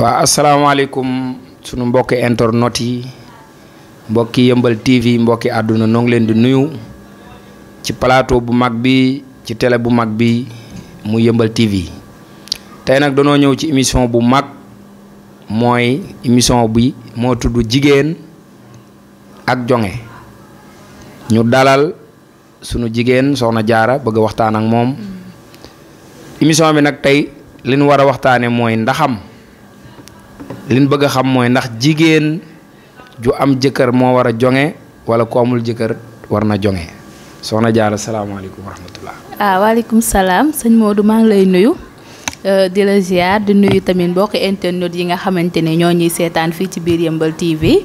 waaw asalaamaaleykum sunu mbokki internet yi mbokki Yeumbeul TV mbokki àdduna noo ngi leen di nuyu ci plateau bu mag bi ci télé bu mag bi mu Yeumbeul TV tey nag danoo ñëw ci émission bu mag mooy émission bi moo tudd jigéen ak jonge ñu dalal sunu jigéen Soxna Diarra bëgg a waxtaan ak moom émission bi nag tey li ñu war a waxtaane mooy ndaxam liñ bëgg a xam mooy ndax jigéen ju am jëkkër moo war a jonge wala ku amul jëkkër war na jonge Soxna Diarra salaamaaleykum wa rahmatullah. waaleykum salaam sëñ Modou maa ngi lay nuyu di la ziar di nuyu tamit mbokki internet yi nga xamante ne ñoo ñuy seetaan fii ci biir Yeumbeul TV.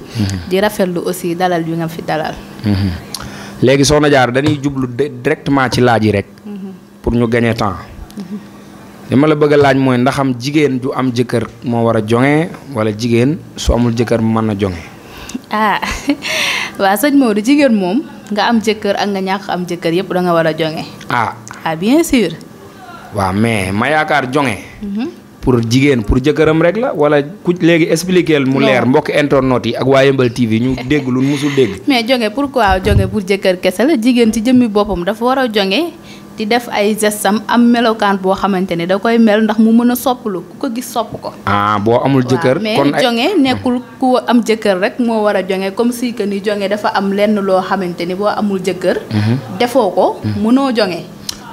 di rafetlu aussi dalal bi nga fi dalal. léegi Soxna Diarra dañuy jublu directement ci laaj yi rek. pour ñu gagner temps. li ma la bëgg a laaj mooy ndaxam jigéen ju am jëkkër moo war a jonge wala jigéen su amul jëkkër mën na jonge. waaw sëñ Modou jigéen moom nga am jëkkër ak nga ñàkk am jëkkër yëpp da nga war a jonge. Bien sûr. waaw mais ma yaakaar jonge. pour jigéen pour jëkkëram rek la wala ku léegi expliquer mu leer mbokk internet yi ak waa Yeumbeul TV ñu dégg lu musul dégg. mais jonge pourquoi jonge pour jëkkër kese la jigéen ci jëmmi boppam dafa war a jonge. di def ay gestam am melokaan boo xamante ne da koy mel ndax mu mën a soppalu ku ko gis sopp ko. boo amul jëkkër. kon mais jonge nekkul ku am jëkkër rek moo war a jonge comme si que ni jonge dafa am lenn loo xamante ni boo amul jëkkër. defoo ko mënoo jonge.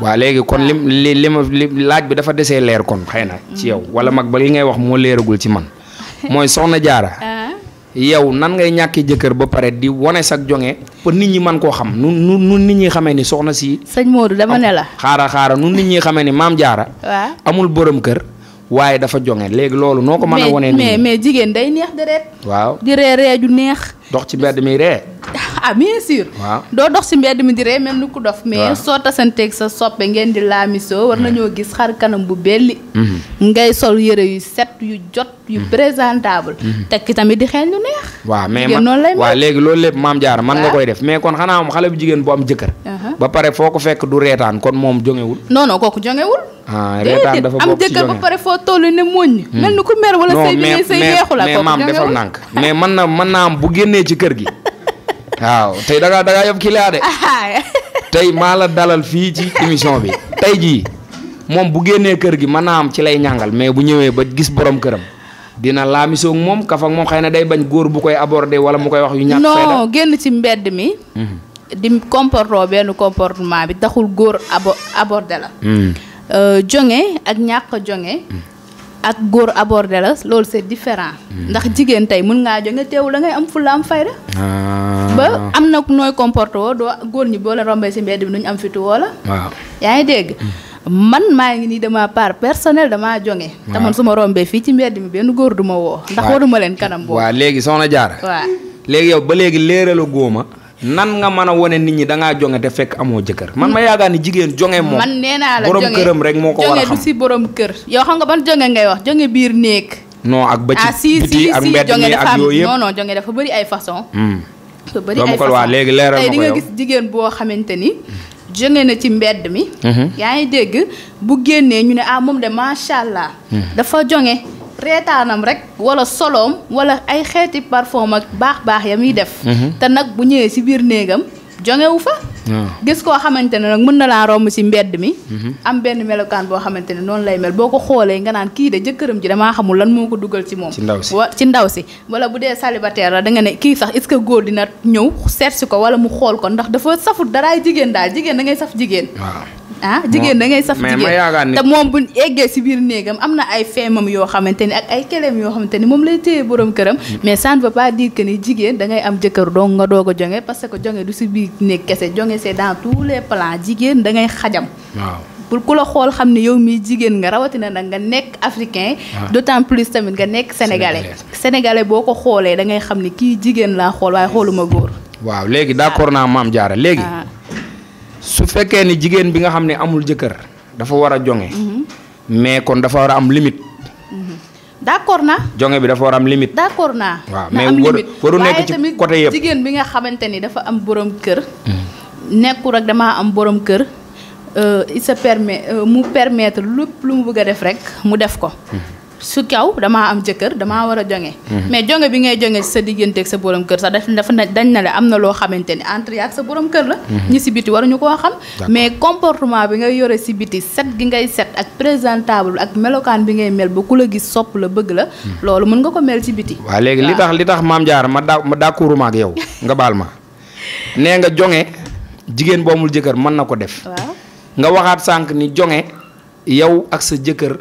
waaw léegi kon li ma laaj bi dafa desee leer kon xëy na ci yow wala mag ba li ngay wax moo leeragul ci man mooy Soxna Diarra. yow nan ngay ñàkkee jëkkër ba pare di wane sag jonge pour nit ñi mën koo xam nu nit ñi xamee ni soxna si. sëñ Modou dama ne la. xaaral nu nit ñi xamee ni maam Diarra. waaw amul borom kër waaye dafa jonge léegi loolu noo ko mën a wane. mais jigéen day neex deret. waaw di ree ju neex. dox ci mbedd mi ree. bien sûr. waaw doo dox ci mbedd mi di ree même ni ku dof. mais soo tasanteeg sa soppe ngeen di laamisoo war nañoo gis xar kanam bu belli. ngay sol yëre yu set yu jot yu présentable. tekki tamit di xeeñ lu neex. waaw mais waaw léegi loolu lépp maam Diarra man nga koy def mais kon xanaa moom xale bu jigéen bu am jëkkër. ba pare foo ko fekk du reetaan kon moom jongewul. non kooku jongewul. reetaan dafa bokk ci am jëkkër ba pare foo toll ne mooñ. mel ni ku mer wala say bi ngay say neexu la mais maam defal nànk mais mën naa am bu génnee ci kër gi. waaw tey da ngaa yóbbu kilaa de. tey maa la dalal fii ci émission bi tey jii moom bu génnee kër gi mën naa am ci lay ñàngal mais bu ñëwee ba gis borom këram dina laamisoog moom kaf ak moom xëy na day bañ góor bu koy aborder wala mu koy wax yu ñàkk fayda. non génn ci mbedd mi. di comporter benn comportement bi taxul góor aborder la. jonge ak ñàkk jonge. ak góor aborder la loolu c'est différent. ndax jigéen tey mën ngaa jonge teewul da ngay am fulla am fayda. ba am na nooy comporter woo doo góor ñi boo leen rombee ci mbedd bi nuñ am fitu woo la. waaw yaa ngi dégg. man maa ngi nii dama part personnel damaa jonge. te man su ma rombee fii ci mbedd mi benn góor du ma woo. ndax waruma leen kanam boobu. waaw léegi Soxna Diarra. waaw léegi yow ba léegi leeralu góoma nan nga mën a wane nit ñi da ngaa jonge te fekk amoo jëkkër man ma yaakaar ni jigéen jonge moom. man nee naa la borom këram rek moo ko war a xam jonge du si borom kër. yow xam nga ban jonge ngay wax jonge biir néeg. non ak ba ci biti ak mbedd mi ak yooyu yëpp non jonge dafa bëri ay façon. dafa bëri ay façon waa léegi leeral ma ko yow tey di nga gis jigéen boo xamante ni. jonge na ci mbedd mi. yaa ngi dégg bu génnee ñu ne moom de macha allah. dafa jonge reetaanam rek wala soloom wala ay xeeti parfum ak baax ya muy def. te nag bu ñëwee ci biir néegam jongewu fa. gis koo xamante ne nag mën na laa romb ci mbedd mi. am benn melokaan boo xamante ne noonu lay mel boo ko xoolee nga naan kii de jëkkëram ji damaa xamul lan moo ko dugal ci moom. ci ndaw si wala bu dee célibataire la da nga ne kii sax est-ce que góor dina ñëw seet si ko wala mu xool ko ndax dafa safut daraay jigéen daal jigéen da ngay saf jigéen. jigéen da ngay saf jigéen te moom bu eggee ci biir néegam am na ay feemam yoo xamante ni ak ay keleem yoo xamante ni moom lay téye borom këram. mais ça ne veut pas dire que ni jigéen da ngay am jëkkër dong nga doog a jonge parce que jonge du ci biir néeg kese jonge c'est dans tous les plans jigéen da ngay xajam. waaw pour ku la xool xam ne yow mii jigéen nga rawatina nag nga nekk africain. d'autant plus tamit nga nekk sénégalais boo ko xoolee da ngay xam ni kii jigéen laa xool waaye xooluma góor. waaw léegi d'accord naa maam Diarra léegi. su fekkee ni jigéen bi nga xam ne amul jëkkër dafa war a jonge mais kon dafa war a am limite. d'accord naa. jonge bi dafa war a am limite. d'accord naa. waaw mais waru nekk ci côté yëpp. jigéen bi nga xamante ni dafa am borom kër. nekkul rek damaa am borom kër. il se permet mu permettre lépp lu mu bëgg a def rek mu def ko. su kaw damaa am jëkkër damaa war a jonge mais jonge bi ngay jonge sa diggante ak sa borom kër sax dafa dañ na la am na loo xamante ni entre ak sa borom kër la ñi si biti waruñu koo xam mais comportement bi ngay yore si biti set gi ngay set ak présentable ak melokaan bi ngay mel ba ku la gis sopp la bëgg la loolu mën nga ko mel ci biti waaw léegi li tax Mame Diarra ma d'accorduma ak yow nga baal ma nee nga jonge jigéen boo amul jëkkër mën na ko def waaw nga waxaat sànq ni jonge yow ak sa jëkkër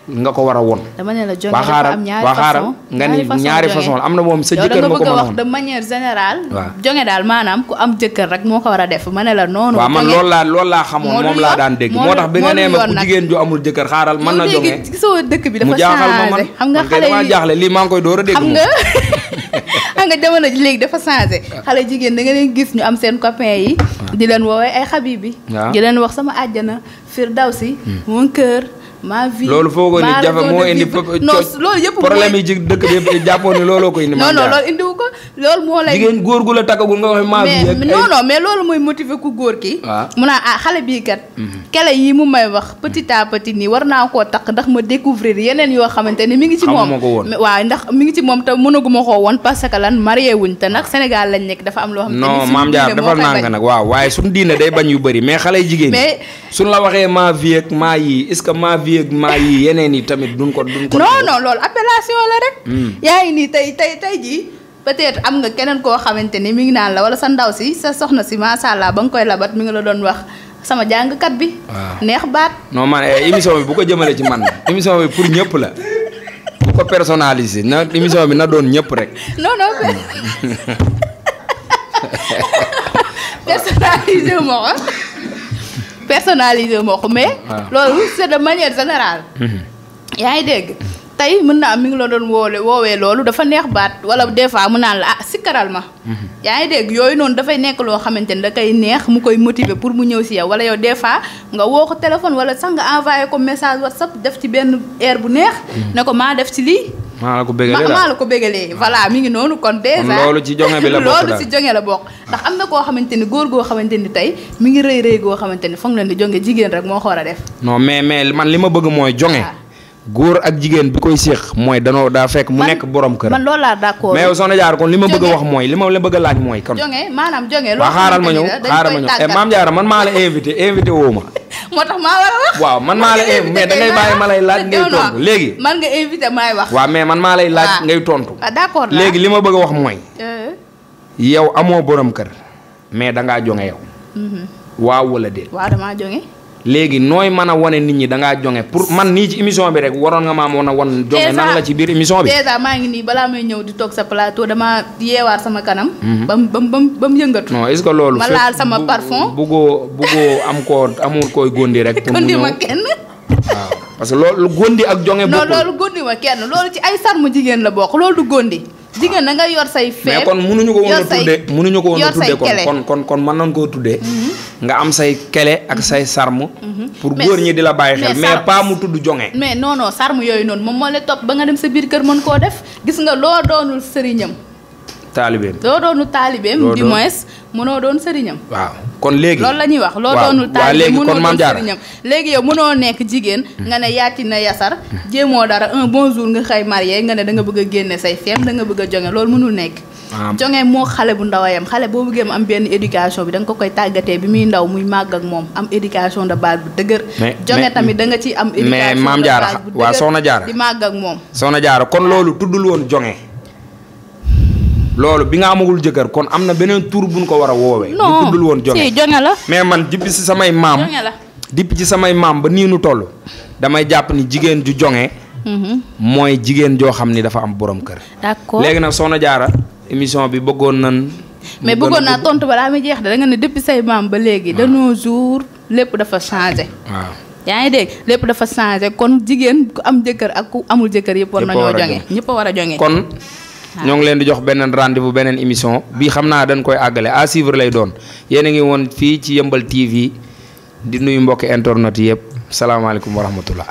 nga ko war a won dama ne la jonge dafa am ñaari façon nga ni ñaari façon am na moom sa jëkkër nga ko mën a wax de manière générale jonge daal maanaam ku am jëkkër rek moo ko war a def ma ne la noonu waaw man loolu laa xamoon moom laa daan dégg moo tax bi nga nee ma ku jigéen ju amul jëkkër xaaral mën na jonge gisoo dëkk bi dafa mu jaaxal ma man xam nga xale dama jaaxle lii maa ngi koy door a dégg xam nga jamono ji léegi dafa changé xale jigéen da nga leen gis ñu am seen copain yi di leen woowee ay xabibi di leen wax sama àjjana Firdawsi mon cœur ma vie loolu foo ko ni jafe moo indi non loolu yëpp problème yi ci dëkk bi yëpp jàppoon ni looloo ko indi non loolu indiwu ko loolu moo lay jigéen góor gu la takkagul nga wax ma vie non mais loolu mooy motiver ku góor ki mu naa xale bii kat kele yi mu may wax petit à petit nii war naa koo takk ndax ma découvrir yeneen yoo xamante ne mi ngi ci moom waaw ndax mi ngi ci moom te mënaguma koo woon parce que lan marié wuñ te nag Sénégal lañ nekk dafa am loo xam ne non Mame Diarra defal naa nga nag waaw waaye suñu diine day bañ yu bëri mais xale jigéen mais suñ la waxee ma vie ak maa yi est-ce que ma vie ak maa yi yeneen yi tamit duñ ko non loolu appellation la rek yaa ngi nii tey jii peut-être am nga keneen koo xamante ni mi ngi naan la wala sa ndaw si sa soxna si macha allah ba nga koy labat mi ngi la doon wax sama jàngkat bi neex baat non man émission bi bu ko jëmale ci man émission bi pour ñëpp la bu ko personnaliser na émission bi na doon ñëpp rek non personnalisé moo ko mais loolu c'est de manière générale yaa ngi dégg tey mën na am mi ngi la doon woowee loolu dafa neex baat wala des fois mu naan la sikkaral ma yaa ngi dégg yooyu noonu dafay nekk loo xamante ni da koy neex mu koy motiver pour mu ñëw si yow wala yow des fois nga woo ko téléphone wala sax nga envoyé ko message WhatsApp def ci benn air bu neex ne ko maa def ci lii maa la ko bégalee voilà mi ngi noonu kon déjà loolu ci jonge bi la bokk loolu ci jonge la bokk ndax am na koo xamante ni góor goo xamante ni tey mi ngi rëy goo xamante ni foog na ni jonge jigéen rek moo ko war a def non mais man li ma bëgg mooy jonge góor ak jigéen bi koy séex mooy daa fekk mu nekk borom kër man loolu laa d'accord mais yow Soxna Diarra kon li ma bëgg a wax mooy li ma la bëgg a laaj mooy kon jonge maanaam jonge loolu waaw xaaral ma ñëw Mame Diarra man maa la invité woo ma moo tax maa war a wax waaw man maa la mais da ngay bàyyi ma lay laaj ngay tontu léegi man nga invité maay wax waaw mais man maa lay laaj ngay tontu d'accord léegi li ma bëgg a wax mooy yow amoo borom kër mais dangaa jonge yow waaw wala déet waaw damaa jonge léegi nooy mën a wane nit ñi dangaa jonge pour man nii ci émission bi rek waroon nga maa mën a wan jonge nan la ci biir émission bi déjà maa ngi nii balaa may ñëw di toog sa plateau dama yeewaat sama kanam ba mu yëngatu non est-ce que loolu ma laal sama parfum buggoo amul koy góndi rek pour mu góndi ñëw ma kenn waaw parce que loolu góndi ak jonge non loolu góndi ma kenn loolu ci ay sarmu jigéen la bokk loolu du góndi jigéen da nga yor say feeb mais kon mënuñu ko woon a tuddee kon mën nañ koo tuddee nga am say kele ak say sarme pour góor ñi di la bàyyi xel mais pas mu tudd jonge mais non sarme yooyu noonu moom moo la topp ba nga dem sa biir kër mën koo def gis nga loo doonul sëriñam du moins mënoo doon sëriñam waaw kon léegi loolu la ñuy wax loo doonul taalibeem mënoo doon sëriñam léegi yow mënoo nekk jigéen nga ne yàcci na yasar jéemoo dara un bon jour nga xëy marié nga ne da nga bëgg a génne say feem da nga bëgg a jonge loolu mënul nekk jonge moo xale bu ndawayam xale boo bëggee mu am benn éducation bi da nga ko koy tàggatee bi muy ndaw muy màgg ak moom am éducation de base bu dëgër jonge tamit da nga ci am éducation de base bu dëgër Soxna Diarra di màgg ak moom Soxna Diarra kon loolu tuddul woon jonge loolu bi nga amagul jëkkër kon am na beneen tur buñ ko war a woowee. non tuddul woon jonge si jonge la. mais man depuis ci samay maam. jonge la depuis ci samay maam ba nii nu toll damay jàpp ni jigéen ju jonge mooy jigéen joo xam ni dafa am borom kër. d'accord léegi nag Soxna Diarra émission bi bëggoon nan. mais bëggoon naa tontu balaa muy jeex da nga ne depuis say maam ba léegi. de nos jours lépp dafa changé. waaw yaa ngi dégg lépp dafa changé kon jigéen ku am jëkkër ak ku amul jëkkër yëpp war nañoo jonge ñëpp a war a jonge kon ñoo ngi leen di jox beneen rendez-vous beneen émission bii xam naa dañ koy àggale à suivre lay doon yéen a ngi woon fii ci Yeumbeul TV di nuyu mbokki internet yëpp salaamaaleykum wa rahmatullah